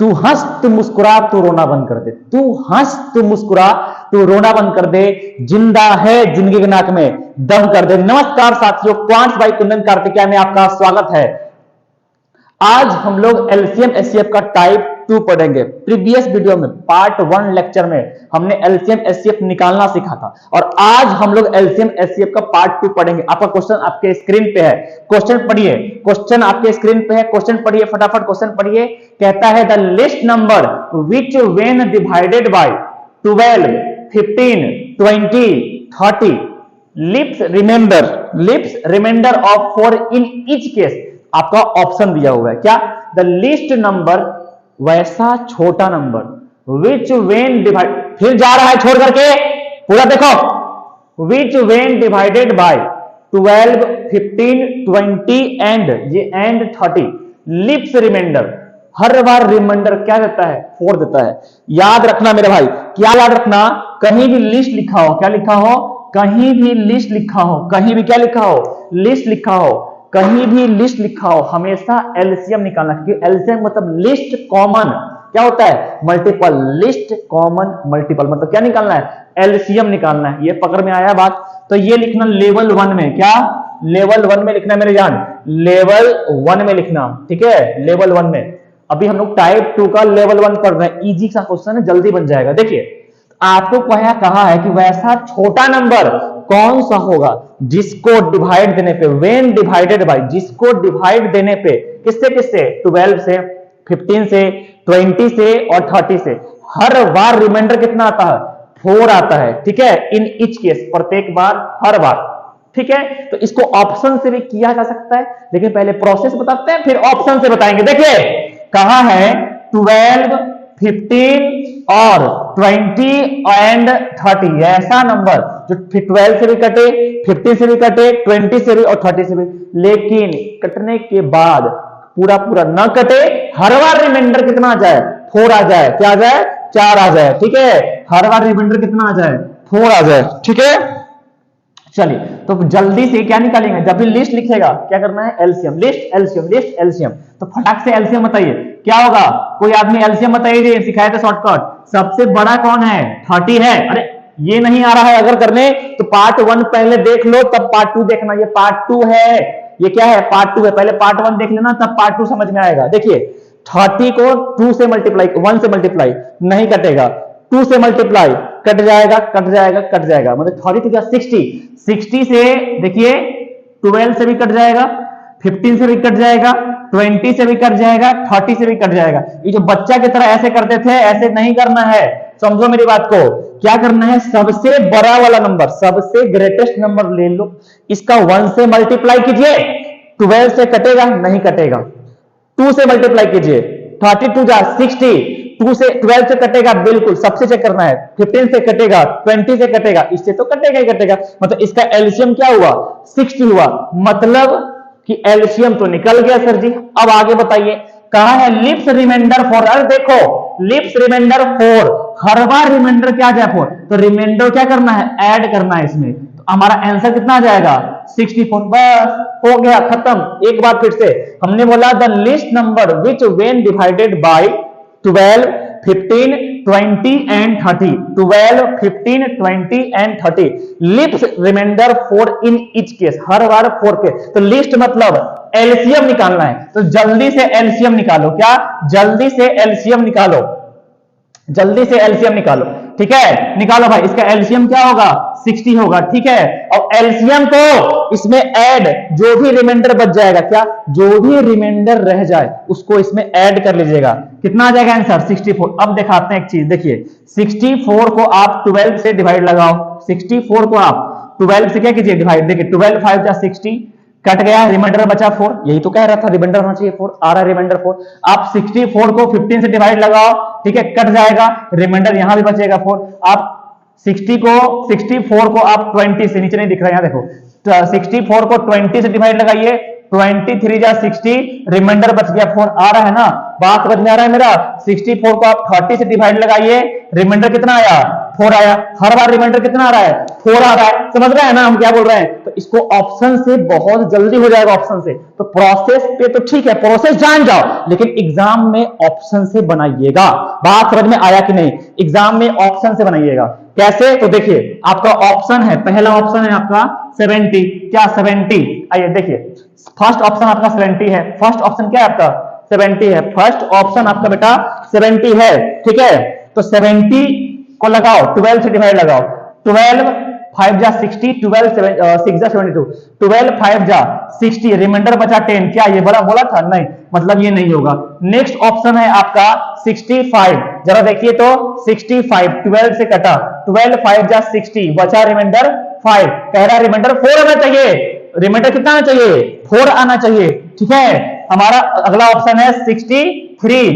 तू हंस तू मुस्कुरा तू रोना बंद कर दे, तू हंस तू मुस्कुरा तू रोना बंद कर दे, जिंदा है जिंदगी के नाक में दम कर दे। नमस्कार साथियों, क्वांट्स बाय कुंदन कार्तिकेय में आपका स्वागत है। आज हम लोग एलसीएम एचसीएफ का टाइप 2 पढ़ेंगे। प्रीवियस वीडियो में पार्ट 1 लेक्चर में हमने एलसीएम एचसीएफ निकालना सीखा था और आज हम लोग एलसीएम एचसीएफ का पार्ट 2 पढ़ेंगे। आपका क्वेश्चन आपके स्क्रीन पे है, क्वेश्चन पढ़िए। क्वेश्चन आपके स्क्रीन पे है, क्वेश्चन पढ़िए, फटाफट क्वेश्चन पढ़िए। कहता है the least number which when divided by 12, 15, 20, 30 leaves remainder of 4 in each case. आपका ऑप्शन दिया हुआ है क्या? द लिस्ट नंबर, वैसा छोटा नंबर, विच वेन डिवाइड, फिर जा रहा है छोड़ करके पूरा देखो, which when divided by 12, 15, 20 and ये एंड 30 लिप्स रिमाइंडर। हर बार रिमाइंडर क्या देता है? 4 देता है। याद रखना मेरे भाई, क्या याद रखना? कहीं भी लिस्ट लिखा हो, क्या लिखा हो? कहीं भी लिस्ट लिखा हो, कहीं भी क्या लिखा हो? लिस्ट लिखा हो, कहीं भी लिस्ट लिखा हो, हमेशा एलसीएम निकालना, क्योंकि एलसीएम मतलब लिस्ट कॉमन क्या होता है? मल्टीपल। लिस्ट कॉमन मल्टीपल मतलब क्या निकालना है? एलसीएम निकालना है। ये पकड़ में आया बात? तो ये लिखना लेवल 1 में, क्या लेवल 1 में लिखना है मेरे जान, लेवल 1 में लिखना, ठीक है, लेवल 1 में। अभी हम लोग टाइप 2 का लेवल 1 पढ़ रहे हैं। इजी सा क्वेश्चन है, जल्दी बन जाएगा। देखिए आपको कहा है कि वैसा छोटा नंबर कौन सा होगा जिसको डिवाइड देने पे, व्हेन डिवाइडेड बाय, जिसको डिवाइड देने पे किससे किससे? 12 से, 15 से, 20 से और 30 से हर बार रिमाइंडर कितना आता है? 4 आता है, ठीक है, इन ईच केस, प्रत्येक बार, हर बार, ठीक है। तो इसको ऑप्शन से भी किया जा सकता है, लेकिन पहले प्रोसेस बताते हैं फिर ऑप्शन से बताएंगे। देखिए कहा है 12, 15 और 20 एंड 30 ऐसा नंबर जो 12 से भी कटे, 15 से भी कटे, 20 से भी और 30 से भी, लेकिन कटने के बाद पूरा पूरा न कटे, हर बार रिमाइंडर कितना आ जाए? 4 आ जाए। क्या आ जाए? 4 आ जाए, ठीक है। हर बार रिमाइंडर कितना आ जाए? 4 आ जाए, ठीक है। चलिए तो जल्दी से क्या निकालेंगे? जब भी लिस्ट लिखेगा क्या करना है? LCM, list LCM, list LCM. तो फटाक से एलसीएम बताइए क्या होगा? कोई आदमी एलसीएम बताइए, सिखाया था शॉर्टकट। सबसे बड़ा कौन है? 30 है। अरे ये नहीं आ रहा है अगर करने तो पार्ट 1 पहले देख लो, तब पार्ट 2 देखना। ये पार्ट 2 है, ये क्या है? पार्ट 2 है। पहले पार्ट 1 देख लेना, तब पार्ट 2 समझ में आएगा। देखिए 30 को 2 से मल्टीप्लाई, 1 से मल्टीप्लाई नहीं कटेगा, 2 से मल्टीप्लाई कट जाएगा, कट जाएगा, कट जाएगा, मतलब 30 तो क्या 60 से देखिए 12 से भी कट जाएगा, 15 से भी कट जाएगा, 20 से भी कट जाएगा, 30 से भी कट जाएगा। ये जो बच्चा की तरह ऐसे करते थे, ऐसे नहीं करना है, समझो मेरी बात को। क्या करना है? सबसे बड़ा वाला नंबर, सबसे ग्रेटेस्ट नंबर ले लो, इसका 1 से मल्टीप्लाई कीजिए, 12 से कटेगा नहीं कटेगा, 2 से मल्टीप्लाई कीजिए, 32 जा 60, 2 से 12 से कटेगा, बिल्कुल सबसे चेक करना है, 15 से कटेगा, 20 से कटेगा, इससे तो कटेगा ही कटेगा, मतलब इसका एलसीएम क्या हुआ? 60 हुआ, मतलब कि एलसीएम तो निकल गया सर जी। अब आगे बताइए, कहा है लिप्स रिमाइंडर 4। अरे देखो लिप्स रिमाइंडर 4, हर बार रिमाइंडर क्या आ जाए? 4, तो रिमाइंडर क्या करना है? ऐड करना है इसमें। तो हमारा आंसर कितना आ जाएगा? 64। बस हो गया, खत्म। एक बार फिर से हमने बोला the least number which when divided by 12, 15, 20 and 30, 12, 15, 20 and 30 leaves remainder 4 in each case, हर बार 4 के। तो लिस्ट मतलब एलसीएम निकालना है, तो जल्दी से एलसीएम निकालो। क्या? जल्दी से एलसीएम निकालो, जल्दी से एलसीएम निकालो, ठीक है। निकालो भाई, इसका एलसीएम क्या होगा? 60 होगा, ठीक है। और एलसीएम को इसमें ऐड, जो भी रिमाइंडर बच जाएगा, क्या जो भी रिमाइंडर रह जाए उसको इसमें ऐड कर लीजिएगा। कितना आ जाएगा आंसर? 64। अब दिखाते हैं एक चीज, देखिए 64 को आप 12 से डिवाइड लगाओ, 64 को आप 12 से क्या कीजिए? डिवाइड। देखिए 12 5 जा 60, कट गया, रिमाइंडर बचा 4। यही तो कह रहा था, रिमाइंडर होना चाहिए 4, आ रहा है रिमाइंडर 4। आप 64 को 15 से डिवाइड लगाओ, ठीक है, कट जाएगा, रिमाइंडर यहां भी बचेगा 4। आप 64 को आप 20 से, नीचे नहीं दिख रहा है, यहां देखो, तो 64 को 20 से डिवाइड लगाइए, 23 जा 60, रिमाइंडर बच गया 4। आ रहा है ना, बात समझ में आ रहा है मेरा? 64 को आप 30 से डिवाइड लगाइए, रिमाइंडर कितना आया? 4 आया, हर बार रिमाइंडर कितना आ रहा है 4 आ रहा है, समझ रहे हैं ना हम क्या बोल रहे हैं। तो इसको ऑप्शन से बहुत जल्दी हो जाएगा, ऑप्शन से। तो प्रोसेस पे तो ठीक है, प्रोसेस जान जाओ, लेकिन एग्जाम में ऑप्शन से बनाइएगा। बात समझ में आया कि नहीं, एग्जाम में ऑप्शन से बनाइएगा। कैसे, तो देखिए आपका ऑप्शन है, पहला ऑप्शन है आपका 70, क्या 70, आइए देखिए फर्स्ट ऑप्शन आपका 70 है, फर्स्ट ऑप्शन क्या है आपका 70 है, फर्स्ट ऑप्शन आपका बेटा 70 है, ठीक है। तो 70 को लगाओ, 12 से डिवाइड लगाओ, 12 5 जा 60, 12 6 जा 72, 12 5 जा 60, रिमाइंडर बचा 10, क्या ये बड़ा बोला था, नहीं, मतलब ये नहीं होगा। नेक्स्ट ऑप्शन है आपका 65, जरा देखिए तो 65 12 से कटा, 12 5 जा 60, बचा रिमाइंडर 5, कह रहा रिमाइंडर 4 आना चाहिए, रिमाइंडर कितना आना चाहिए 4 आना चाहिए, ठीक है। हमारा अगला ऑप्शन है 63,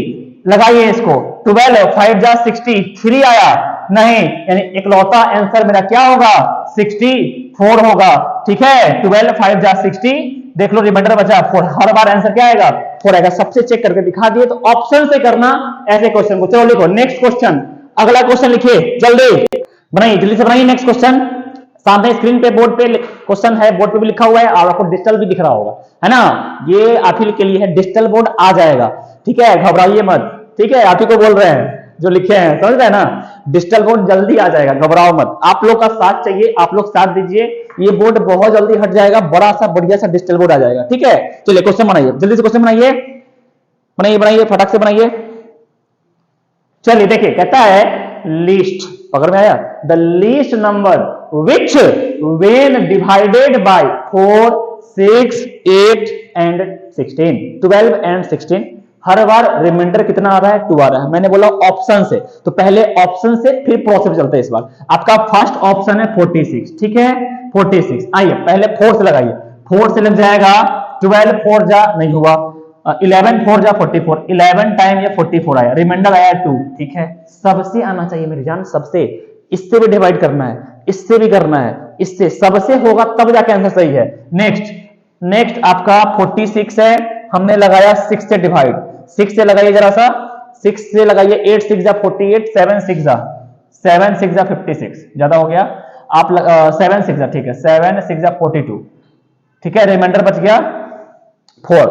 लगाइए इसको, 12 5 जा 60, 3 आया, नहीं, यानी इकलौता आंसर मेरा क्या होगा 64 होगा, ठीक है। 12 5 जा 60, देख लो रिमाइंडर बचा 4, हर बार आंसर क्या आएगा 4 आएगा। सबसे चेक करके दिखा दिए, तो ऑप्शन से करना ऐसे क्वेश्चन को। चलो लिखो नेक्स्ट क्वेश्चन, अगला क्वेश्चन लिखिए, जल्दी बनाइए, जल्दी से बनाइए नेक्स्ट क्वेश्चन। सामने स्क्रीन पे बोर्ड पे क्वेश्चन है, बोर्ड पे भी लिखा हुआ है और आपको डिजिटल भी दिख रहा होगा, है ना। ये आप ही के लिए है, डिजिटल बोर्ड आ जाएगा, ठीक है, घबराइए मत, ठीक है। आप ही को बोल रहे हैं जो लिखे हैं, समझ रहे हैं ना, डिजिटल बोर्ड जल्दी आ जाएगा, घबराओ मत। आप लोग का साथ चाहिए, आप लोग साथ दीजिए, ये बोर्ड बहुत जल्दी हट जाएगा, बड़ा सा बढ़िया सा डिजिटल बोर्ड आ जाएगा, ठीक है। चलिए क्वेश्चन बनाइए, जल्दी से क्वेश्चन बनाइए, बनाइए बनाइए, फटाक से बनाइए। चलिए देखिए, कहता है लिस्ट, पकड़ में आया, the least number which when divided by 4 6 8 and 16, 12 and 16, हर बार रिमाइंडर कितना आ रहा है 2 आ रहा है। मैंने बोला ऑप्शन से, तो पहले ऑप्शन से फिर प्रोसेस चलते हैं। इस बार आपका फर्स्ट ऑप्शन है 46, ठीक है 46, आइए पहले 4 से लगाइए, 4 से लग जाएगा, 12 4 जा नहीं हुआ, 11 4 जा 44, 11 टाइम ये 44 आया, रिमाइंडर आया 2, ठीक है। सबसे आना चाहिए मेरी जान, सबसे, इससे भी डिवाइड करना है, इससे भी करना है, इससे, सबसे होगा तब जाके आंसर सही है। नेक्स्ट आपका 46 है, हमने लगाया 6 से डिवाइड, 6 से लगाइए जरा सा, 6 से लगाइए, 8 6 जा 48, 7 6 जा 56, ज्यादा हो गया, आप 7 6 जा, ठीक है, 7 6 जा 42, ठीक है, रिमाइंडर बच गया 4।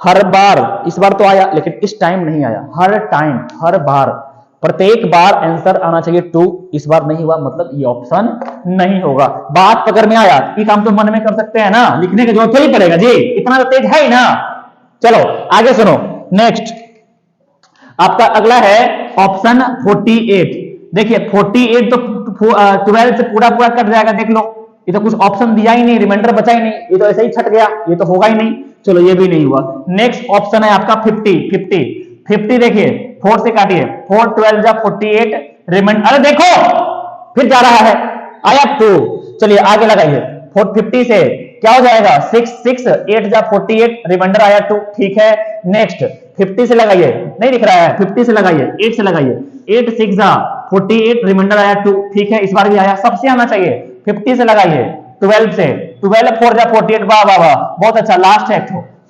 हर बार, इस बार तो आया लेकिन इस टाइम नहीं आया, हर टाइम, हर बार, प्रत्येक बार आंसर आना चाहिए 2, इस बार नहीं हुआ, मतलब ये ऑप्शन नहीं होगा। बात पकड़ में आया, ये काम तो मन में कर सकते हैं ना, लिखने की जरूरत थोड़ी पड़ेगा जी, इतना तो तेज है ही ना। चलो आगे सुनो, नेक्स्ट आपका अगला है ऑप्शन 48। देखिए 48 तो 12 से पूरा पूरा कट जाएगा, देख लो, ये तो कुछ ऑप्शन दिया ही नहीं, रिमाइंडर बचा ही नहीं, ये तो ऐसे ही छट गया, ये तो होगा ही नहीं। चलो ये भी नहीं हुआ। नेक्स्ट ऑप्शन है आपका 50 देखिए, 4 से काटिए, 4 12 जा 48, रिमाइंडर, अरे देखो फिर जा रहा है, आया 2। चलिए आगे लगाइए, 50 से क्या हो जाएगा 6 6 8 जा 48, रिमाइंडर आया 2, ठीक है। नेक्स्ट 50 से लगाइए, नहीं दिख रहा है, 50 से लगाइए, 8 से लगाइए, 8 6 जा 48, रिमाइंडर आया 2, ठीक है, इस बार भी आया, सबसे आना चाहिए। 50 से लगाइए, 12 से, 12 4 जा 48, वाह वाह वाह, बहुत अच्छा, लास्ट है।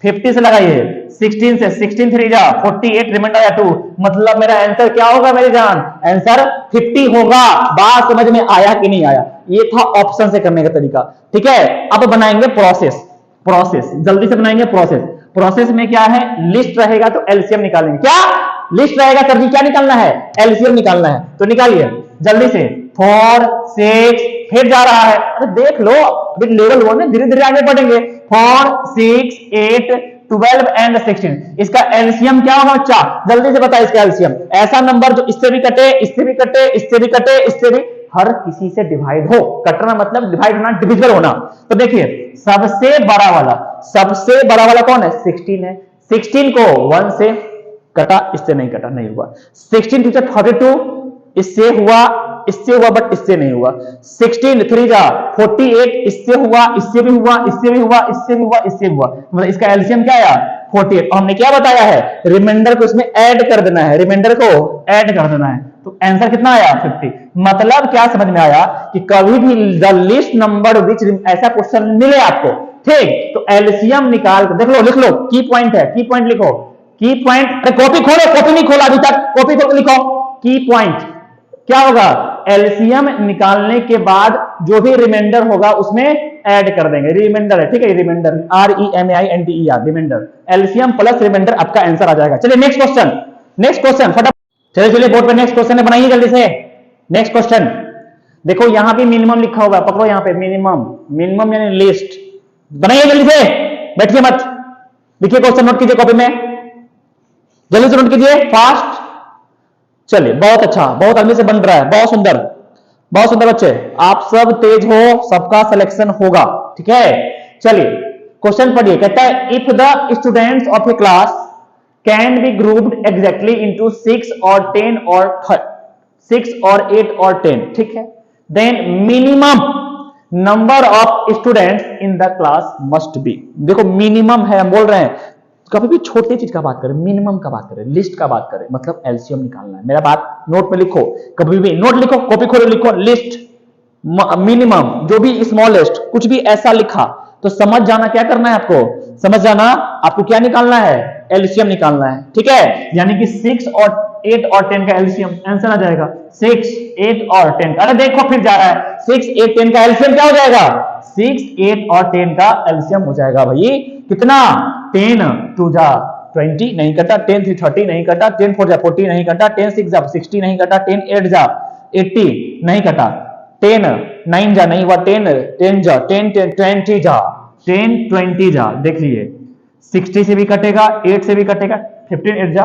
50 से लगाइए, 16 से, 16 3 जा 48, रिमाइंडर आया 2, मतलब मेरा आंसर क्या होगा मेरी जान, आंसर 50 होगा। बात समझ में आया कि नहीं आया, ये था ऑप्शन से करने का तरीका, ठीक है। अब बनाएंगे प्रोसेस, जल्दी से बनाएंगे प्रोसेस में क्या है, लिस्ट रहेगा तो एलसीएम निकालेंगे, क्या लिस्ट रहेगा सर जी, क्या निकालना है, एलसीएम निकालना है, तो निकालिए जल्दी से। 4 6 फिर जा रहा है, अरे देख लो, अभी लेवल 1 में धीरे धीरे आगे बढ़ेंगे। 4 6 8 12 एंड 16, इसका एलसीएम क्या होगा बच्चा, जल्दी से बता इसका एलसीएम। ऐसा नंबर जो इससे भी कटे, इससे भी कटे, इससे भी कटे, इससे भी, हर किसी से डिवाइड हो, कटना मतलब डिवाइड होना, डिविजिबल होना। तो देखिए सबसे बड़ा वाला कौन है, 16 है, 16 को 1 से कटा, इससे नहीं कटा, नहीं हुआ। 16 3 32, इससे हुआ, बट इससे नहीं हुआ। 16 3 जा 48, इससे हुआ, इससे भी हुआ, इससे भी हुआ, इससे भी हुआ, इससे भी हुआ, मतलब इसका एलसीएम क्या आया 48। और हमने क्या बताया है, रिमाइंडर को इसमें ऐड कर देना है, तो आंसर कितना आया 50। मतलब क्या समझ में आया कि कभी भी द लिस्ट नंबर विच, ऐसा क्वेश्चन मिले आपको, ठीक, तो एलसीएम निकाल कर देख लो, लिख लो, की पॉइंट है, की पॉइंट लिखो, की पॉइंट, अरे कॉपी खोलो, कॉपी नहीं खोला अभी तक, कॉपी खोल लिखो, की पॉइंट, क्या होगा, एलसीएम निकालने के बाद जो भी रिमाइंडर होगा उसमें ऐड कर देंगे, रिमाइंडर है, ठीक है, remainder, REMAINDER, remainder, LCM plus remainder आपका आंसर आ जाएगा। चलिए नेक्स्ट क्वेश्चन फटाफट, चलिए बोर्ड पे नेक्स्ट क्वेश्चन है, बनाइए जल्दी से। नेक्स्ट क्वेश्चन देखो, यहां भी मिनिमम लिखा होगा, पकड़ो यहां पे मिनिमम यानी लिस्ट, बनाइए जल्दी से, बैठिए मत, लिखिए क्वेश्चन, नोट कीजिए कॉपी में, जल्दी से नोट कीजिए, फास्ट। चलिए बहुत अच्छा, बहुत आदमी से बन रहा है, बहुत सुंदर बच्चे, आप सब तेज हो, सबका सिलेक्शन होगा, ठीक है। चलिए क्वेश्चन पढ़िए, कहता है if the students of A class can be grouped exactly into 6 और 10 और 6 और 8 और 10, ठीक है, then minimum number of students in the class must be. देखो मिनिमम है, हम बोल रहे हैं, कभी भी छोटी चीज का बात करें, मिनिमम का बात करें, लिस्ट का बात करें, मतलब एलसीएम निकालना है। मेरा बात नोट में लिखो, कभी भी नोट लिखो, कॉपी खोलो, लिखो लिस्ट, मिनिमम, जो भी स्मॉलेस्ट, कुछ भी ऐसा लिखा तो समझ जाना क्या करना है आपको, समझ जाना आपको क्या निकालना है, एलसीएम निकालना है, ठीक है। यानी कि 6 और 8 और 10 का एलसीएम आंसर आ जाएगा, 6, 8 और 10। अरे देखो फिर जा रहा है, 6, 8, 10 का एलसीएम क्या हो जाएगा, 6, 8 और 10 का एलसीएम हो जाएगा भाई कितना, 10 2 जा 20 नहीं कटा, 10 3 30 नहीं कटा, 10 4 जा 40 नहीं कटा, 10 6 जा 60 नहीं कटा, 10 8 जा 80 नहीं कटा, 10 9 जा नहीं हुआ, 10 जा 10 10 20 जा 10 20 जा, देख लीजिए 60 से भी कटेगा, 8 से भी कटेगा, 15 8 जा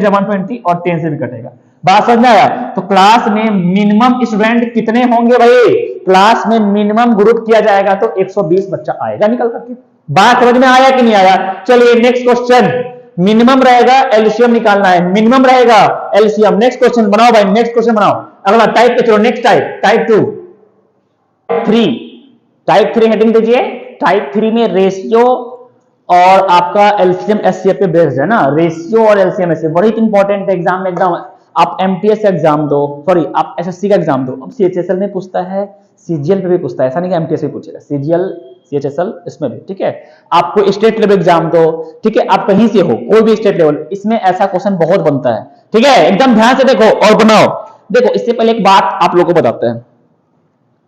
120 और 10 से भी कटेगा। बात समझ में आया। तो क्लास में मिनिमम स्टूडेंट कितने होंगे भाई, क्लास में मिनिमम ग्रुप किया जाएगा तो 120 बच्चा आएगा निकल करके। बात समझ में आया कि नहीं आया। चलिए नेक्स्ट क्वेश्चन, मिनिमम रहेगा एलसीएम निकालना है, मिनिमम रहेगा एलसीएम। नेक्स्ट क्वेश्चन बनाओ भाई, नेक्स्ट क्वेश्चन बनाओ, अगला टाइप पे चलो, नेक्स्ट टाइप 2 टाइप 3 हेडिंग दीजिए। टाइप 3 में रेशियो और आपका एलसीएम एचसीएफ पे बेस्ड है ना, रेशियो और एलसीएम एचसीएफ बड़ी इंपॉर्टेंट एग्जाम में, एकदम आप एमटीएस का एग्जाम दो, सॉरी आप एसएससी का एग्जाम दो, अब सीएचएसएल में पूछता है, सीजीएल पे भी पूछता है, ऐसा नहीं कि एमटीएस में पूछेगा, सीजीएल सीएचएसएल इसमें भी, ठीक है। आपको स्टेट लेवल एग्जाम दो, ठीक है, आप कहीं से हो, कोई भी स्टेट लेवल, इसमें ऐसा क्वेश्चन बहुत बनता है, ठीक है, एकदम ध्यान से देखो और बनाओ। देखो इससे पहले एक बात आप लोगों को बताते हैं,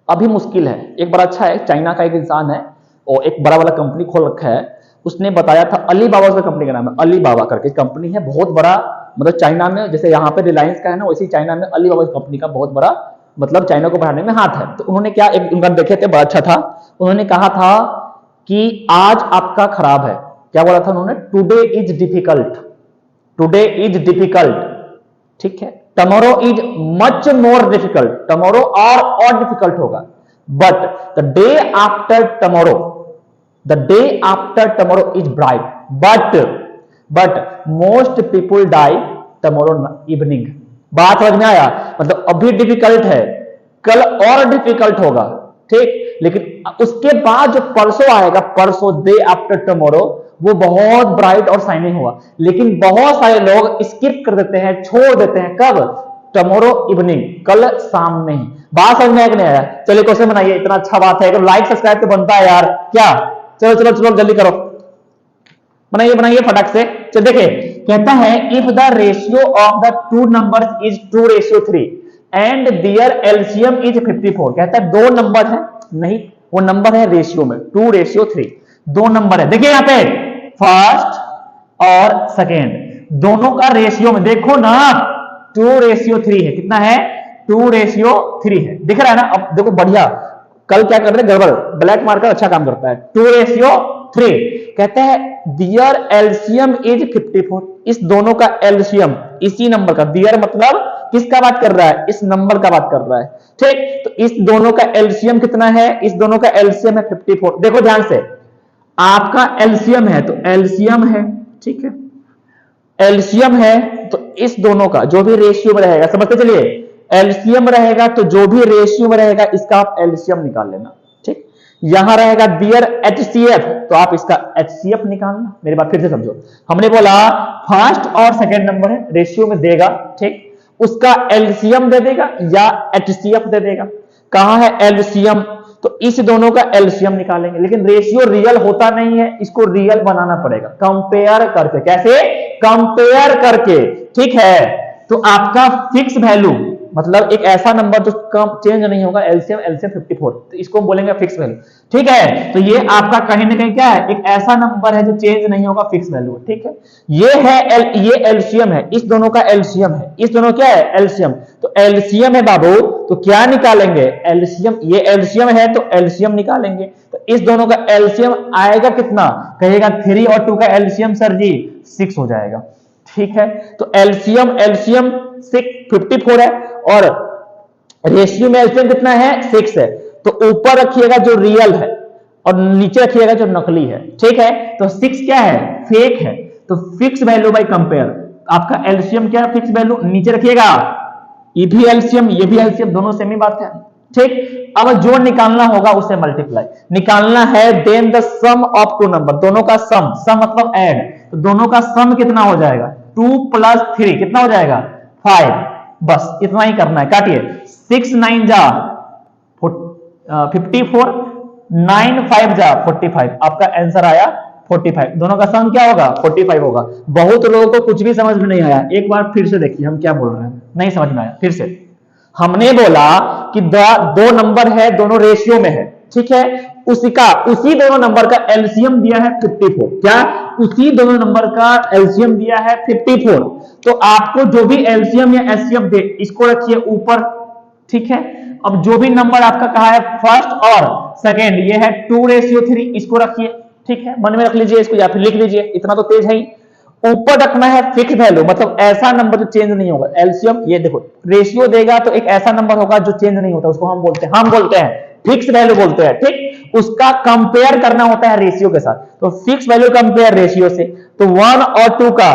अभी मुश्किल है, एक बड़ा अच्छा है, चाइना का एक इंसान है और एक बड़ा वाला कंपनी खोल रखा है, उसने बताया था, अलीबाबा उसका कंपनी का नाम है, अलीबाबा करके कंपनी है, बहुत बड़ा, मतलब चाइना में जैसे यहाँ पे रिलायंस का है ना, वैसे चाइना में अलीबाबा कंपनी का बहुत बड़ा, मतलब चाइना को बढ़ाने में हाथ है। तो उन्होंने क्या, एक उनका देखे थे बड़ा अच्छा था, उन्होंने कहा था कि आज आपका खराब है, क्या बोला था उन्होंने, today is difficult, today is difficult, ठीक है, tomorrow is much more difficult, tomorrow और डिफिकल्ट होगा, but the day after tomorrow, the day after tomorrow is bright, but most people die tomorrow evening। बात समझ में आया, मतलब अभी डिफिकल्ट है, कल और डिफिकल्ट होगा, ठीक, लेकिन उसके बाद जो परसों आएगा, परसों डे आफ्टर टुमारो, वो बहुत ब्राइट और शाइनिंग होगा। लेकिन बहुत सारे लोग स्किप कर देते हैं, छोड़ देते हैं, कब, टुमारो इवनिंग, कल शाम में ही। बात समझ में आया कि नहीं आया। चलिए क्वेश्चन बनाइए, इतना अच्छा बात है, अगर लाइक सब्सक्राइब तो बनता है यार, क्या, चलो चलो चलो जल्दी करो, बनाइए फटाक से। चलो देखिए, कहता है if the ratio of the two numbers is 2:3 and their LCM is 54। कहता है दो नंबर है, नहीं वो नंबर है रेशियो में 2:3, दो नंबर है, देखिए यहां पे फर्स्ट और सेकेंड दोनों का रेशियो में देखो ना 2:3 है, कितना है, 2:3 है, दिख रहा है ना। अब देखो बढ़िया, कल क्या कर रहे हैं, गड़बड़, ब्लैक मार्कर अच्छा काम करता है, 2:3। कहता है दियर एलसीएम इज 54, इस दोनों का एलसीएम, इसी नंबर का, दियर मतलब किसका बात कर रहा है, इस नंबर का बात कर रहा है, ठीक। तो इस दोनों का एलसीएम कितना है, इस दोनों का एलसीएम है 54। देखो ध्यान से, आपका एलसीएम है तो एलसीएम है, ठीक है, एलसीएम है तो इस दोनों का जो भी रेशियो में रहेगा, समझते चलिए, एलसीएम रहेगा तो जो भी रेशियो में रहेगा इसका आप एलसीएम निकाल लेना, ठीक। यहां रहेगा दियर एचसीएफ तो आप इसका एचसीएफ निकालना। मेरी बात फिर से समझो, हमने बोला फर्स्ट और सेकंड नंबर है, रेशियो में देगा, ठीक, उसका एलसीएम दे देगा या एचसीएफ दे देगा। कहां है एलसीएम, तो इस दोनों का एलसीएम निकालेंगे, लेकिन रेशियो रियल होता नहीं है, इसको रियल बनाना पड़ेगा कंपेयर करके। कैसे, कंपेयर करके, ठीक है। तो आपका फिक्स वैल्यू मतलब एक ऐसा नंबर जो कम चेंज नहीं होगा, एलसीएम एलसीएम 54, तो इसको हम बोलेंगे फिक्स वैल्यू। ठीक है, तो ये आपका कहीं ना कहीं क्या है, एक ऐसा नंबर है जो चेंज नहीं होगा, फिक्स वैल्यू। ठीक है, ये है ये एलसीएम है, इस दोनों का एलसीएम है, इस दोनों क्या है, एलसीएम। तो एलसीएम है बाबू, तो क्या निकालेंगे, एलसीएम। ये एलसीएम है तो एलसीएम निकालेंगे, तो इस दोनों का एलसीएम आएगा कितना, कहेगा 3 और 2 का एलसीएम सर जी 6 हो जाएगा। ठीक है, तो एलसीएम 54 है और रेशियो में एलसीएम कितना है, 6 है। तो ऊपर रखिएगा जो रियल है और नीचे रखिएगा जो नकली है। ठीक है, तो 6 क्या है, फेक है, तो फिक्स वैल्यू बाय कंपेयर। आपका एलसीएम क्या है, फिक्स वैल्यू, नीचे रखिएगा ये भी एलसीएम ये भी एलसीएम, दोनों सेम ही बात है। ठीक, अब जो निकालना होगा उसे मल्टीप्लाई निकालना है, then the sum of two number, दोनों का सम, सम मतलब ऐड, तो दोनों का सम कितना हो जाएगा, 2 + 3 कितना हो जाएगा, 5। बस इतना ही करना है, काटिए, 6 9 जा 54, 9 5 जा 45, आपका आंसर आया 45। दोनों का सम क्या होगा, 45 होगा। बहुत लोगों को कुछ भी समझ में नहीं आया, एक बार फिर से देखिए हम क्या बोल रहे हैं, नहीं समझ में आया, फिर से। हमने बोला कि दो नंबर है, दोनों रेशियो में है। ठीक है, उसी दोनों नंबर का एलसीएम दिया है 54, क्या, उसी दोनों नंबर का एलसीएम दिया है 54। तो आपको जो भी एलसीएम या एचसीएफ दे, इसको रखिए ऊपर। ठीक है, अब जो भी नंबर आपका कहा है फर्स्ट और सेकेंड, ये है 2:3, इसको रखिए। ठीक है, मन में रख लीजिए इसको या फिर लिख लीजिए, इतना तो तेज है ही। ऊपर रखना है फिक्स वैल्यू, मतलब ऐसा नंबर जो चेंज नहीं होगा। एलसीएम ये देखो, रेशियो देगा तो एक ऐसा नंबर होगा जो चेंज नहीं होता, उसको हम बोलते हैं फिक्स वैल्यू बोलते हैं। ठीक, उसका कंपेयर करना होता है रेशियो के साथ, तो फिक्स वैल्यू कंपेयर रेशियो से। तो 1 और 2 का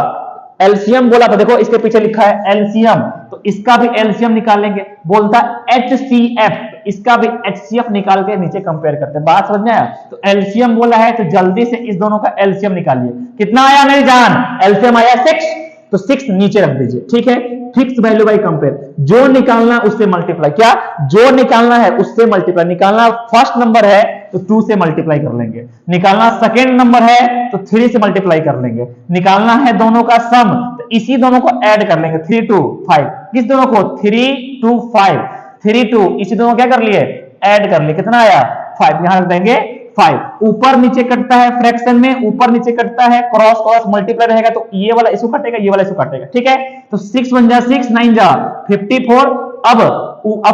एलसीएम बोला था, देखो इसके पीछे लिखा है एलसीएम, तो इसका भी एलसीएम निकालेंगे, बोलता एचसीएफ, इसका भी एचसीएफ निकाल के नीचे कंपेयर करते हैं। बात समझ में आया, तो एलसीएम बोला है तो जल्दी से इस दोनों का एलसीएम निकालिए। कितना आया मेरी जान, एलसीएम आया 6, तो 6 नीचे रख दीजिए। ठीक है, फिक्स वैल्यू बाय कंपेयर, जो निकालना उससे मल्टीप्लाई, क्या, जो निकालना है उससे मल्टीप्लाई। निकालना फर्स्ट नंबर है तो 2 से मल्टीप्लाई कर लेंगे, निकालना सेकेंड नंबर है तो 3 से मल्टीप्लाई कर लेंगे, निकालना है दोनों का सम तो इसी दोनों को ऐड कर लेंगे, 3 2 5, किस दोनों को, 3 2 5, 3 2, इसी दोनों क्या कर लिए, ऐड कर लिए, कितना आया 5, यहां रख देंगे 5। ऊपर नीचे कटता है फ्रैक्शन में, ऊपर नीचे कटता है, क्रॉस क्रॉस मल्टीप्लाई रहेगा तो ये वाला इसको काटेगा, ये वाला इसको काटेगा। ठीक है, तो 6 1 जा 6, 9 जा 54। अब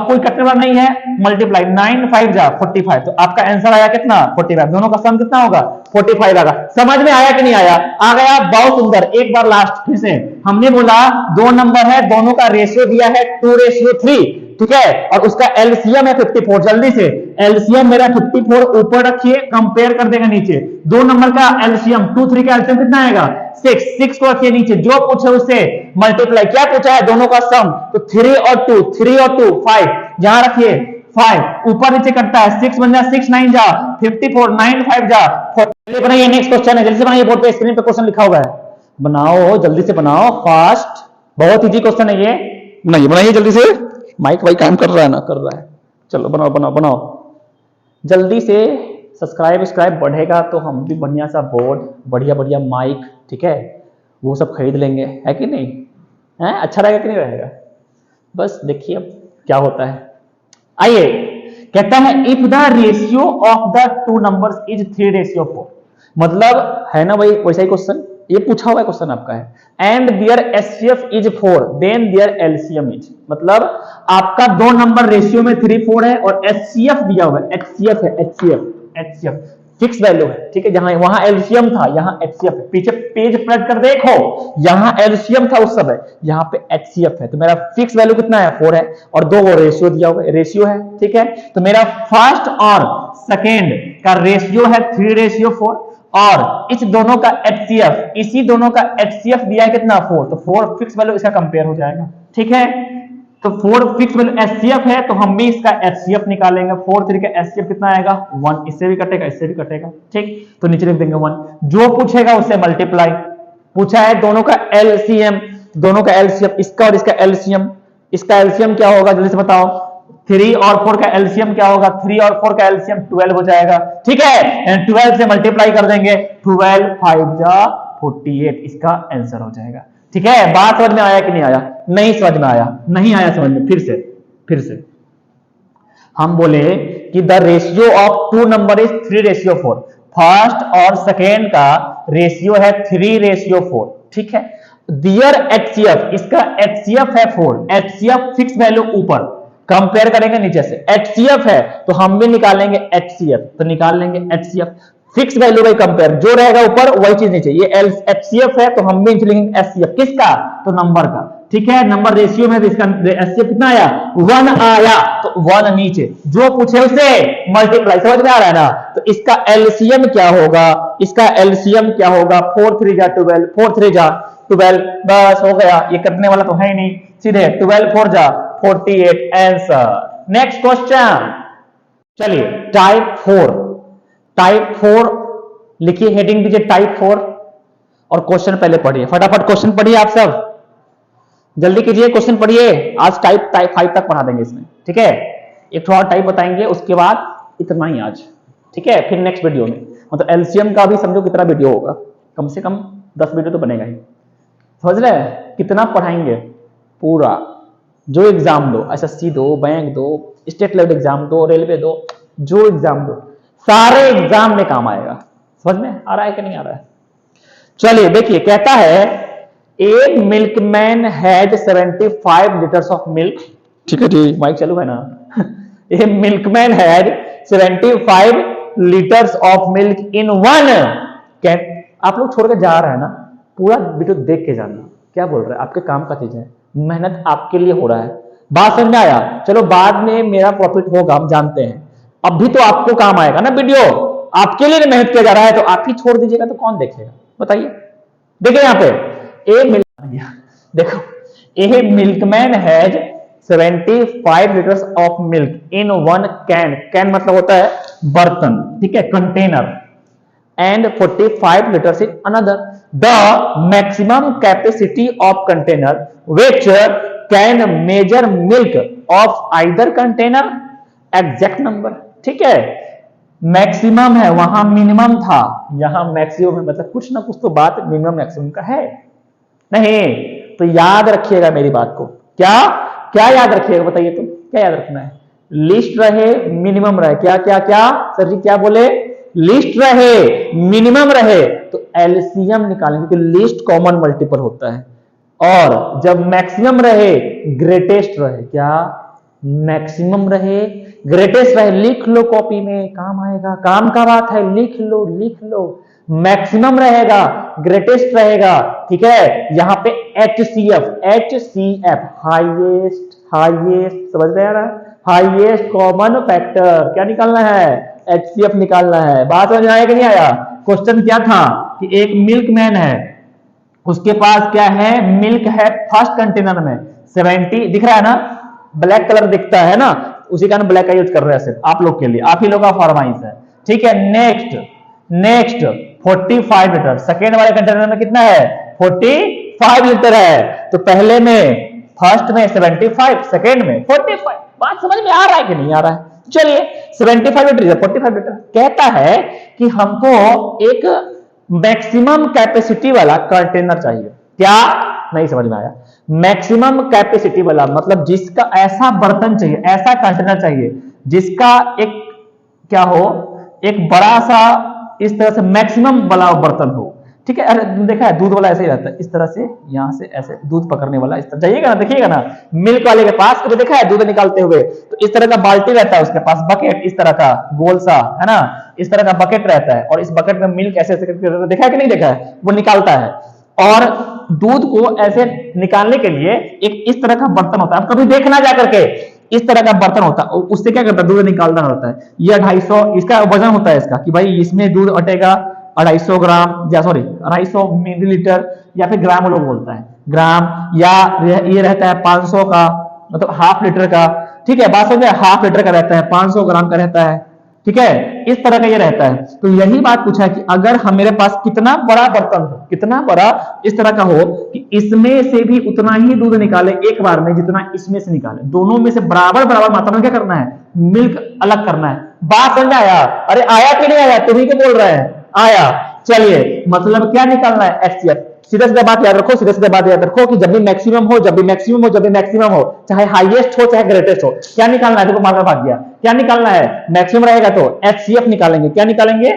कोई कटने वाला नहीं है, मल्टीप्लाई 9 5 जा 45, तो आपका आंसर आया कितना, 45। दोनों का सम कितना होगा, 45 आएगा। समझ में आया कि नहीं आया, आ गया, बहुत सुंदर। एक बार लास्ट फिर से, हमने बोला दो नंबर है, दोनों का रेशियो दिया है 2:3, ठीक है, और उसका एलसीएम है 54। जल्दी से एलसीएम मेरा 54 ऊपर रखिए, कंपेयर कर देगा नीचे। दो नंबर का एलसीएम 2 3 का एलसीएम कितना आएगा, 6 को रखिए नीचे, जो पूछे उससे मल्टीप्लाई। क्या पूछा है, दोनों का सम, तो 3 और 2 5, यहां रखिए 5, ऊपर नीचे करता है, 6 1 जा 6, 9 जा 54, 9 5 जा 40। बनाइए, नेक्स्ट क्वेश्चन है, जल्दी से बनाइए, बोर्ड पे स्क्रीन पे क्वेश्चन लिखा हुआ है, बनाओ जल्दी से बनाओ, फास्ट, बहुत इजी क्वेश्चन है ये, बनाइए जल्दी से। माइक भाई काम कर रहा है ना, कर रहा है, चलो बनाओ बनाओ बनाओ जल्दी से। सब्सक्राइब बढ़ेगा तो हम भी बढ़िया सा बोर्ड, बढ़िया बढ़िया माइक, ठीक है, वो सब खरीद लेंगे, है कि नहीं, है अच्छा रहेगा कि नहीं रहेगा, बस देखिए अब क्या होता है। आइए, कहता है if the ratio of the two numbers is 3:4, मतलब है ना भाई वैसा ही क्वेश्चन, ये पूछा हुआ क्वेश्चन आपका है, and their HCF is 4 then their LCM is, मतलब आपका दो नंबर रेशियो में 3 4 है और एचसीएफ दिया हुआ है, एचसीएफ है, एचसीएफ फिक्स वैल्यू है। ठीक है, जहां वहां एलसीएम था यहाँ एचसीएफ है, पीछे पेज पलट कर देखो, यहां एलसीएम था उस समय, यहाँ पे एचसीएफ है, तो मेरा फिक्स वैल्यू कितना है 4 है, और दो वो रेशियो दिया हुआ है, रेशियो है। ठीक है, तो मेरा फर्स्ट और सेकेंड का रेशियो है 3:4, और इस दोनों का एचसीएफ, इसी दोनों का एचसीएफ दिया है कितना 4, तो 4 फिक्स वैल्यू इसका कंपेयर हो जाएगा। ठीक है, तो 4 फिक्स वैल्यू एचसीएफ है, तो हम भी इसका एचसीएफ निकालेंगे। 4 3 का एचसीएफ कितना आएगा 1, इससे भी कटेगा इससे भी कटेगा। ठीक, तो नीचे लिख देंगे 1, जो पूछेगा उससे मल्टीप्लाई। पूछा है दोनों का एलसीएम, दोनों का एलसीएम, इसका और इसका एलसीएम, इसका एलसीएम क्या होगा जल्दी से बताओ, 3 और 4 का एलसीएम क्या होगा, 3 और 4 का एलसीएम 12 हो जाएगा। ठीक है, 12 से मल्टीप्लाई कर देंगे, 12 5 जा 48, इसका आंसर हो जाएगा। ठीक है, बात समझ में आया कि नहीं आया? नहीं समझ में आया, नहीं आया समझ में? फिर से हम बोले कि the ratio of two number is 3:4। First और सेकेंड का रेशियो है 3:4, ठीक है। दियर एचसीएफ, इसका एचसीएफ है 4, एचसीएफ फिक्स वैल्यू ऊपर, कंपेयर करेंगे नीचे से, एचसीएफ है तो हम भी निकालेंगे एचसीएफ, तो निकाल लेंगे HCF, fix value by compare, जो रहेगा ऊपर वही चीज नीचे। ये एचसीएफ है तो हम भी लिखेंगे एचसीएफ, किसका? तो नंबर का, ठीक है। नंबर रेशियो में इसका एचसीएफ कितना आया? 1 आया, तो 1 नीचे, जो पूछे उसे मल्टीप्लाई, समझ में आ रहा है ना? तो इसका एलसीएम क्या होगा? इसका एलसीएम क्या होगा? 4 3 जा 12, 4 3 जा 12, बस हो गया, ये करने वाला तो है ही नहीं, सीधे 12 4 जा 48, आंसर। नेक्स्ट क्वेश्चन, चलिए टाइप 4 लिखिए, हेडिंग दीजिए टाइप 4, और क्वेश्चन पहले पढ़िए, फटाफट क्वेश्चन पढ़िए आप सब, जल्दी कीजिए, क्वेश्चन पढ़िए। आज टाइप 5 तक पढ़ा देंगे इसमें, ठीक है। एक थोड़ा टाइप बताएंगे, उसके बाद इतना ही आज, ठीक है। फिर नेक्स्ट वीडियो में मतलब एलसीएम का भी समझो कितना वीडियो होगा, कम से कम 10 वीडियो तो बनेगा ही, समझ रहे हैं? कितना पढ़ाएंगे पूरा, जो एग्जाम दो, एसएससी दो, बैंक दो, स्टेट लेवल एग्जाम दो, रेलवे दो, जो एग्जाम दो, सारे एग्जाम में काम आएगा। समझ में आ रहा है कि नहीं आ रहा है? चलिए देखिए, कहता है एक milkman had 75 litres of milk, ठीक है जी, माइक चालू है ना? A milkman had 75 litres of milk in one can. आप लोग छोड़कर जा रहे हैं ना, पूरा वीडियो देख के जाना, क्या बोल रहे हैं, आपके काम का चीज है, मेहनत आपके लिए हो रहा है, बात समझ में आया? चलो बाद में मेरा प्रॉफिट होगा, हम जानते हैं, अभी तो आपको काम आएगा ना, वीडियो आपके लिए मेहनत किया जा रहा है, तो आप ही छोड़ दीजिएगा तो कौन देखेगा, बताइए। देखिए यहाँ पे देखो, a milkman has 75 litres of milk in one can, can मतलब होता है बर्तन, ठीक है, container, and 45 litres in another, the maximum capacity of container which can measure milk of either container, exact number, ठीक है। मैक्सिमम है, वहां मिनिमम था, यहां मैक्सिमम है, मतलब कुछ ना कुछ तो बात मिनिमम मैक्सिमम का है नहीं? तो याद रखिएगा मेरी बात को, क्या क्या याद रखिएगा बताइए, तो क्या याद रखना है? लिस्ट रहे, मिनिमम रहे, क्या क्या क्या सर जी क्या बोले? लिस्ट रहे, मिनिमम रहे, तो एलसीएम निकालेंगे, क्योंकि लिस्ट कॉमन मल्टीपल होता है, और जब मैक्सिमम रहे, ग्रेटेस्ट रहे, क्या मैक्सिमम रहे, ग्रेटेस्ट रहे, लिख लो कॉपी में, काम आएगा, काम का बात है, लिख लो, मैक्सिमम रहेगा, ग्रेटेस्ट रहेगा, ठीक है। यहां पे HCF हाईएस्ट, समझ में आ रहा है? हाईएस्ट कॉमन फैक्टर क्या निकालना है? HCF निकालना है। बात समझ में आया कि नहीं आया? क्वेश्चन क्या था कि एक मिल्कमैन है, उसके पास क्या है? मिल्क है फर्स्ट कंटेनर में 70, दिख रहा है ना, ब्लैक कलर दिखता है ना, उसी कारण ब्लैक का यूज कर रहे हैं सिर्फ आप लोग के लिए, आप ही लोग का फरमाइश है, ठीक है। नेक्स्ट 45 लीटर, सेकेंड वाले कंटेनर में कितना है? 45 लीटर है, तो पहले में फर्स्ट में 75, सेकेंड में 45। बात समझ में आ रहा है कि नहीं आ रहा है? चलिए 75 लीटर 45 लीटर, कहता है कि हमको एक मैक्सिमम कैपेसिटी वाला कंटेनर चाहिए, क्या? नहीं समझ में आया? मैक्सिमम कैपेसिटी वाला मतलब जिसका ऐसा बर्तन चाहिए, ऐसा कंटेनर चाहिए जिसका एक क्या हो, एक बड़ा सा इस तरह से मैक्सिमम वाला बर्तन हो, ठीक है। अरे देखा है दूध वाला ऐसे ही रहता है, इस तरह से, यहां से ऐसे दूध पकड़ने वाला, इस तरह जाइएगा ना, देखिएगा ना मिल्क वाले के पास, कभी देखा है दूध निकालते हुए, तो इस तरह का बाल्टी रहता है उसके पास, बकेट इस तरह का गोल सा, है ना, इस तरह का बकेट रहता है, और इस बकेट में मिल्क ऐसे ऐसे करके, देखा है कि नहीं देखा है? वो निकालता है, और दूध को ऐसे निकालने के लिए एक इस तरह का बर्तन होता है, आप कभी देखना जा करके, इस तरह का बर्तन होता है, उससे क्या करता है? दूध निकालना होता है। ये 250 इसका वजन होता है इसका, कि भाई इसमें दूध अटेगा 250 ग्राम, या सॉरी 250 मिलीलीटर, या फिर ग्राम लोग बोलता है ग्राम, या ये रहता है 500 का, मतलब हाफ लीटर का, ठीक है। बात समझे? हाफ लीटर का रहता है, 500 ग्राम का रहता है, ठीक है, इस तरह का ये रहता है। तो यही बात पूछा है कि अगर हम मेरे पास कितना बड़ा बर्तन हो, कितना बड़ा इस तरह का हो कि इसमें से भी उतना ही दूध निकाले एक बार में जितना इसमें से निकाले, दोनों में से बराबर बराबर मात्रा में क्या करना है? मिल्क अलग करना है। बात समझ आया? अरे आया कि नहीं आया? तुम्ही क्या बोल रहे हैं? आया। चलिए मतलब क्या निकालना है? HCF। सीधा सीधा बात याद रखो, सीधा सीधा बात याद रखो कि जब भी मैक्सिमम हो, जब भी मैक्सिमम हो, जब भी मैक्सिमम हो, चाहे हाईएस्ट हो चाहे ग्रेटेस्ट हो, क्या निकालना है? देखो मार्कर भाग गया, क्या निकालना है? मैक्सिमम रहेगा तो एचसीएफ निकालेंगे। क्या निकालेंगे?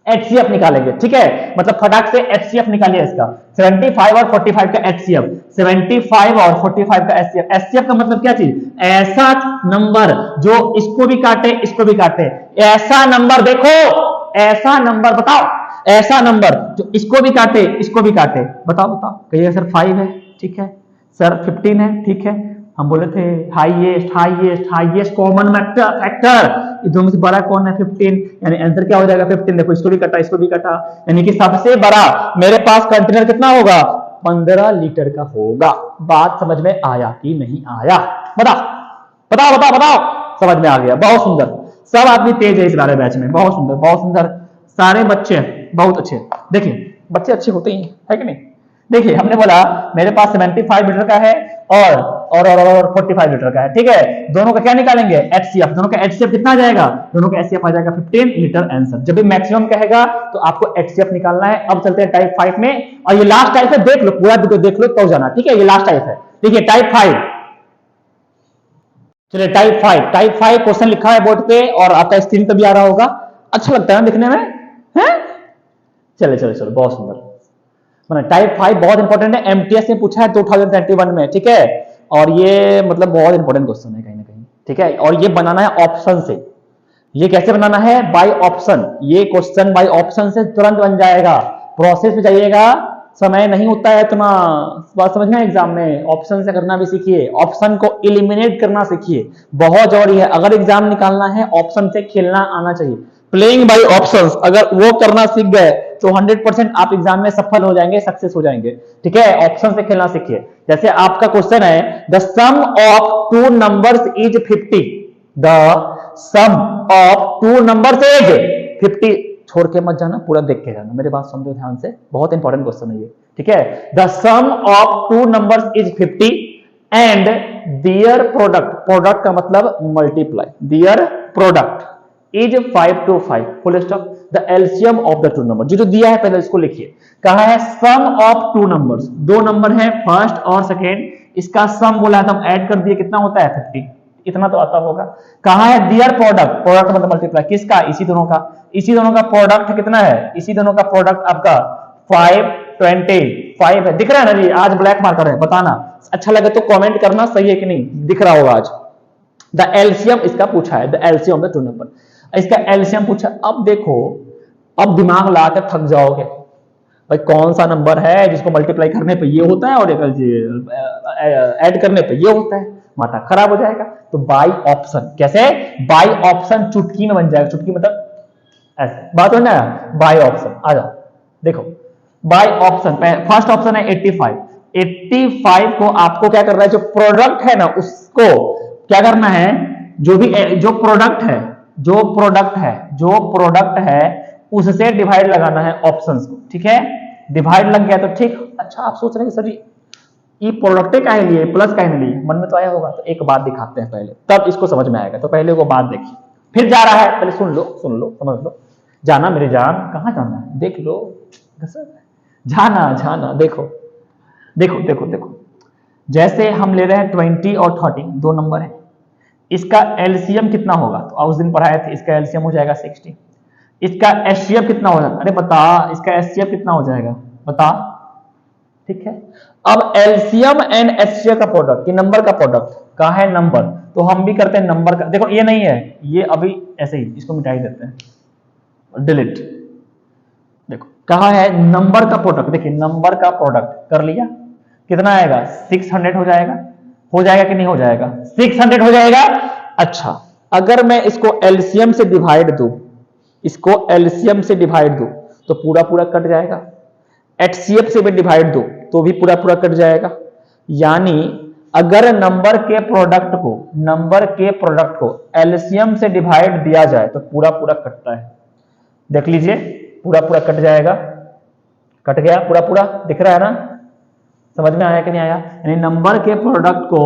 एचसीएफ निकालेंगे। ठीक है, मतलब फटाक से एचसीएफ निकालिए इसका, 75 और 45 का एचसीएफ, 75 और 45 का एचसीएफ। एचसीएफ का मतलब क्या चीज? ऐसा नंबर जो इसको भी काटे इसको भी काटे, ऐसा नंबर। देखो ऐसा नंबर बताओ, ऐसा नंबर जो इसको भी काटे इसको भी काटे। बताओ बताओ, कहिए सर 5 है, ठीक है सर 15 है, ठीक है। हम बोले थे highest highest highest common factor, ये दोनों से बड़ा कौन है? 15, यानी आंसर क्या हो जाएगा? 15। देखो इसको भी कटा इसको भी कटा, यानी कि सबसे बड़ा मेरे पास कंटेनर कितना होगा? 15 लीटर का होगा। बात समझ में आया कि नहीं आया? बताओ बताओ बताओ बताओ। समझ में आ गया, बहुत सुंदर। सब आदमी तेज है इस बारे बैच में, बहुत सुंदर बहुत सुंदर। सारे बच्चे बहुत अच्छे। देखिए बच्चे अच्छे होते ही है कि नहीं? देखिए हमने बोला मेरे पास 75 लीटर का है और 45 लीटर का है, ठीक है। दोनों का क्या निकालेंगे? एचसीएफ। दोनों का एचसीएफ कितना आ जाएगा? दोनों का एचसीएफ आ जाएगा 15 लीटर आंसर। जब भी मैक्सिमम कहेगा तो आपको एचसीएफ निकालना है। अब चलते हैं टाइप 5 में, और ये लास्ट टाइप है, देख लो पूरा वीडियो देख लो तो जाना, ठीक है। ये लास्ट टाइप है, देखिए टाइप 5। चलिए टाइप 5, टाइप 5 क्वेश्चन लिखा है बोर्ड पे और आपका स्क्रीन पे भी आ रहा होगा। अच्छा लगता है दिखने में, है? चले चलो चलो, बहुत सुंदर। टाइप 5 बहुत इंपॉर्टेंट है, एमटीएस ने पूछा है 2021 में, ठीक है। और ये मतलब बहुत इंपॉर्टेंट क्वेश्चन है कहीं ना कहीं, ठीक है। और ये बनाना है ऑप्शन से। ये कैसे बनाना है? By option. ये क्वेश्चन बाय ऑप्शन से तुरंत बन जाएगा। प्रोसेस में जाइएगा, समय नहीं होता है इतना, बात समझना। एग्जाम में ऑप्शन से करना भी सीखिए, ऑप्शन को एलिमिनेट करना सीखिए, बहुत जरूरी है। अगर एग्जाम निकालना है ऑप्शन से खेलना आना चाहिए। प्लेइंग बाय ऑप्शंस अगर वो करना सीख गए तो 100% आप एग्जाम में सफल हो जाएंगे, सक्सेस हो जाएंगे, ठीक है। ऑप्शन से खेलना सीखिए। जैसे आपका क्वेश्चन है the sum of two numbers is 50, the sum of two numbers is 50। छोड़ के मत जाना, पूरा देख के जाना, मेरी बात समझो ध्यान से, बहुत इंपॉर्टेंट क्वेश्चन है ये, ठीक है। The sum of two numbers is 50 and their product, product का मतलब multiply, their product is 5 to 5 full stop. The LCM of the two number, जो दिया है पहले इसको लिखिए। कहा है सम ऑफ टू नंबर्स, दो नंबर है फर्स्ट और सेकेंड, इसका सम बोला है तो हम ऐड कर दिए, कितना होता है? 50। इतना तो आता होगा। कहा है दियर प्रोडक्ट, प्रोडक्ट मतलब मल्टीप्लाई, किसका? इसी दोनों का। इसी दोनों का प्रोडक्ट कितना है? इसी दोनों का प्रोडक्ट आपका 525 है। दिख रहा है ना जी? आज ब्लैक मार्कर है, बताना अच्छा लगे तो कमेंट करना, सही है कि नहीं, दिख रहा होगा आज। द एलसीएम इसका पूछा है, the LCM of the two number, इसका एलसीएम पूछा। अब देखो, अब दिमाग ला के थक जाओगे भाई, कौन सा नंबर है जिसको मल्टीप्लाई करने पे ये होता है और ऐड करने पे ये होता है, माथा खराब हो जाएगा। तो बाय ऑप्शन, कैसे? बाय ऑप्शन चुटकी में बन जाएगा। चुटकी मतलब ऐसे, बात हो ना? बाय ऑप्शन आ जाओ, देखो बाय ऑप्शन। फर्स्ट ऑप्शन है 85, 85 को आपको क्या करना है? जो प्रोडक्ट है ना उसको क्या करना है? जो भी जो प्रोडक्ट है, जो प्रोडक्ट है उससे डिवाइड लगाना है ऑप्शंस को, ठीक है। डिवाइड लग गया तो ठीक। अच्छा आप सोच रहे हैं सर जी ये प्रोडक्ट का है लिए प्लस का है लिए, मन में तो आया होगा। तो एक बात दिखाते हैं पहले, तब इसको समझ में आएगा। तो पहले वो बात देखिए, फिर जा रहा है, पहले सुन लो समझ लो। जाना मेरे जान, कहाँ जाना है? देख लो, जाना देखो देखो देखो देखो। जैसे हम ले रहे हैं 20 और 30, दो नंबर है, इसका एलसीएम कितना होगा? तो उस दिन पढ़ाए थे, इसका एलसीएम हो जाएगा 60। इसका एचसीएफ कितना हो जाएगा? अरे बता, इसका एचसीएफ कितना हो जाएगा बता, ठीक है। अब एलसीएम एंड एचसीएफ का प्रोडक्ट, कि नंबर का प्रोडक्ट कहा है नंबर, तो हम भी करते हैं नंबर का। देखो ये नहीं है, ये अभी ऐसे ही इसको मिटाई देते हैं, डिलीट। देखो कहा है नंबर का प्रोडक्ट, देखिए नंबर का प्रोडक्ट कर लिया, कितना आएगा? 600 हो जाएगा कि नहीं हो जाएगा? 600 हो जाएगा। अच्छा अगर मैं इसको एलसीएम से डिवाइड दूं, इसको एलसीएम से डिवाइड दूं तो पूरा पूरा कट जाएगा। एचसीएफ से भी डिवाइड दो तो भी पूरा पूरा कट जाएगा। यानी अगर नंबर के प्रोडक्ट को एलसीएम से डिवाइड दिया जाए तो पूरा पूरा कटता है। देख लीजिए पूरा पूरा कट जाएगा, कट गया पूरा पूरा, दिख रहा है ना? समझ में आया कि नहीं आया? यानी नंबर के प्रोडक्ट को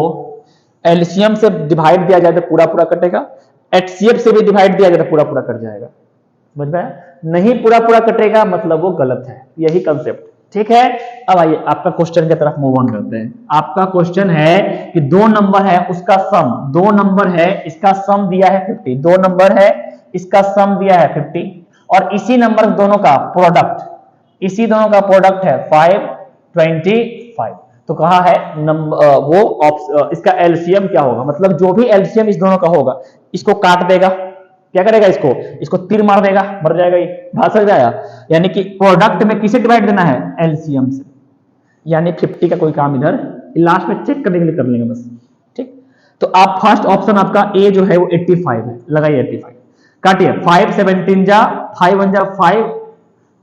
एलसीएम से डिवाइड दिया जाए तो पूरा पूरा कटेगा, एचसीएफ से भी डिवाइड दिया जाए तो पूरा पूरा कट जाएगा। समझ में आया? नहीं पूरा पूरा कटेगा मतलब वो गलत है, यही कंसेप्ट। ठीक है। अब आइए आपका क्वेश्चन की तरफ मूव ऑन करते हैं। आपका क्वेश्चन है कि दो नंबर है उसका सम, दो नंबर है इसका सम दिया है 50, दो नंबर है इसका सम दिया है 50 और इसी नंबर दोनों का प्रोडक्ट, इसी दोनों का प्रोडक्ट है 525। तो कहा है इसका एलसीएम क्या होगा, मतलब जो भी एलसीएम इस दोनों का होगा इसको काट देगा, क्या करेगा, इसको तीर मार देगा, मर जाएगा ये, बात समझ आया। यानी कि प्रोडक्ट में किसे डिवाइड देना है, एलसीएम से, यानी 50 का कोई काम इधर लास्ट में चेक करने के लिए कर लेंगे बस, ठीक। तो आप फर्स्ट ऑप्शन आपका ए जो है वो 85 है, लगाइए 85, काटिए 5 17 जा 5 1 जा 5,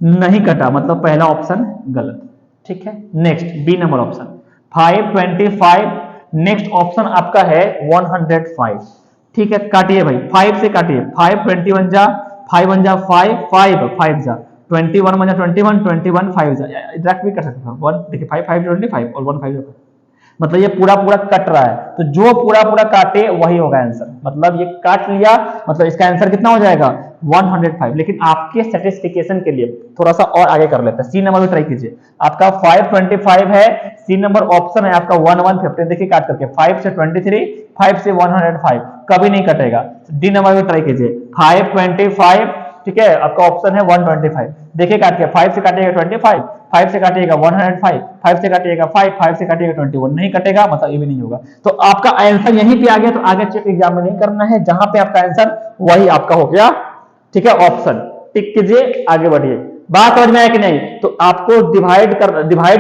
नहीं कटा, मतलब पहला ऑप्शन गलत, ठीक है। Next B number option 525, next option आपका है 105, ठीक है। काटिए भाई 5 से काटिए, 5 21 जा 5 1 जा 5 5 5 जा 21 1 जा 21 21 5 जा, डायरेक्ट भी कर सकते हैं 1, देखिए 5 5 25 और 1 5, मतलब ये पूरा पूरा कट रहा है, तो जो पूरा पूरा काटे वही होगा आंसर, मतलब ये काट लिया, मतलब इसका आंसर कितना हो जाएगा 105। लेकिन आपके सेटिस्फिकेशन के लिए थोड़ा सा और आगे कर लेते हैं, सी नंबर भी ट्राई कीजिए। आपका 525 है, सी नंबर ऑप्शन है आपका 1115, देखिए काट करके 5 से 23, 5 से 105, कभी नहीं कटेगा। डी नंबर भी ट्राई कीजिए 525, ठीक है, आपका ऑप्शन है 125, देखिए काट के 5 से काटिएगा 25, 5 से काटिएगा 105, 5 से काटिएगा 5, 5 से काटिएगा 21, नहीं कटेगा, मतलब ये भी नहीं होगा। तो आपका आंसर यहीं पे आ गया, तो आगे चेक एग्जाम में नहीं करना है, जहां पे आपका आंसर वही आपका हो गया, ठीक है। ऑप्शन टिक कीजिए, आगे बढ़िए। बात समझ में आया कि नहीं, तो आपको डिवाइड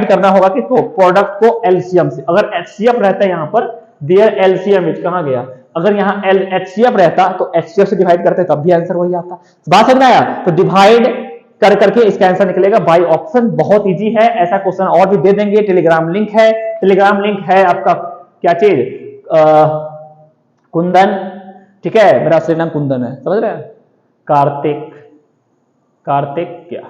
करना होगा कि प्रोडक्ट को एलसीएम से, अगर एचसीएफ रहता है यहाँ पर देयर एलसीएम इज, कहां गया, अगर यहाँ एचसीएफ रहता तो एचसीएफ से डिवाइड करते तब भी आंसर वही आता। बात समझ में आया, तो डिवाइड कर करके इसका आंसर निकलेगा बाई ऑप्शन, बहुत इजी है, ऐसा क्वेश्चन और भी दे देंगे। टेलीग्राम लिंक है, टेलीग्राम लिंक है आपका क्या चीज, कुंदन, ठीक है, मेरा असली नाम कुंदन है, समझ रहे हैं, कार्तिक क्या,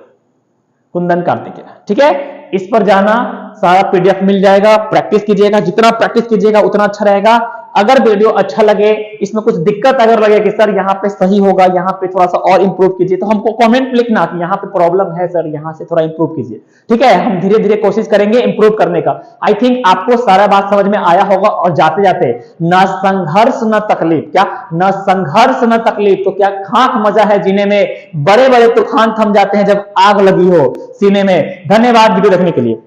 कुंदन कार्तिक, ठीक है। इस पर जाना, सारा पीडीएफ मिल जाएगा, प्रैक्टिस कीजिएगा, जितना प्रैक्टिस कीजिएगा उतना अच्छा रहेगा। अगर वीडियो अच्छा लगे, इसमें कुछ दिक्कत अगर लगे कि सर यहाँ पे सही होगा, यहाँ पे थोड़ा सा और इंप्रूव कीजिए, तो हमको कमेंट लिखना कि यहाँ पे प्रॉब्लम है सर, यहाँ से थोड़ा इंप्रूव कीजिए, ठीक है। हम धीरे धीरे कोशिश करेंगे इंप्रूव करने का। आई थिंक आपको सारा बात समझ में आया होगा। और जाते जाते न संघर्ष न तकलीफ, क्या न संघर्ष न तकलीफ, तो क्या खाक मजा है जीने में, बड़े बड़े तूफान थम जाते हैं जब आग लगी हो सीने में। धन्यवाद वीडियो देखने के लिए।